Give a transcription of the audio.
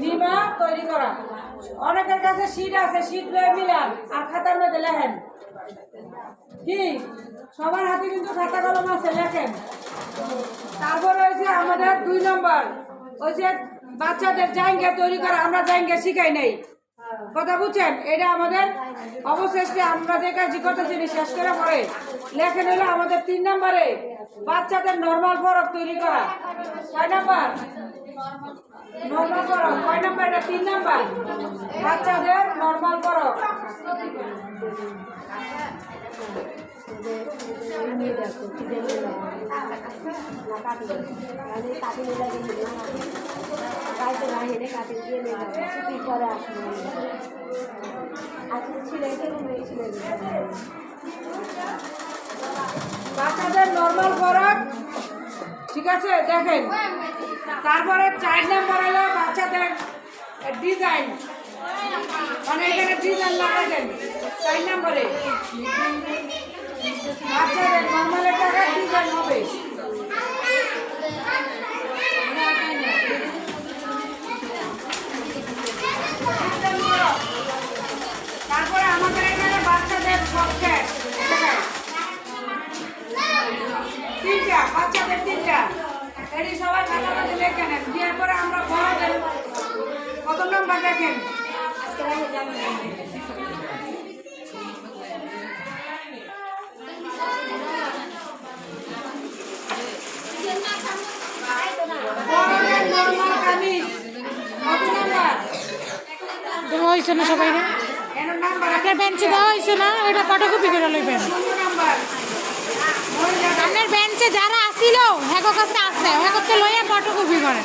নিমা তৈরি করা। অনেকের কাছে শীট আছে, শীট লয়ে মিলান আর খাতার মধ্যে লেখেন। কি সবার হাতে কিন্তু খাতা কলম আছে, লেখেন। তারপর হয়েছে আমাদের 2 নম্বর, ওই যে বাচ্চাদের জাইঙ্গা তৈরি করা। আমরা জাইঙ্গা শিখাই নাই, কথা বুঝছেন? এটা আমাদের অবশেষে আমরা যে কাজই করতেছি শেষ করে পরে লেখেন হলো আমাদের 3 নম্বরে বাচ্চাদের নরমাল ফরক তৈরি করা। 6 নম্বর নরমাল ফরক, 6 নম্বর, এটা 3 নম্বর বাচ্চাদের নরমাল ফরক। বাচ্চাদের নরমাল ফরক, ঠিক আছে, দেখেন। তারপরে 4 নম্বর হলো বাচ্চাদের ডিজাইন, মানে এখানে ডিজাইন লাগাবেন। 4 নম্বরে বাচ্চাদের নরমালের টাকায় ডিজাইন হবে। তারপরে আমাদের এখানে বাচ্চাদের সবচেয়ে 3টা, বাচ্চাদের 3টা, এটি সবাই খাতা মধ্যে লেখে নেন। দেওয়ার পরে আমরা বড়দের কত নম্বর দেখেন। হয়েছে না সবাই, আপনার বেঞ্চে দেওয়া হয়েছে না? ওইটা ফটোকপি করে লইবেন। আপনার বেঞ্চে যারা আসিল হ্যাঁ কাছে আছে, হ্যাঁ লইয়া ফটোকপি করেন।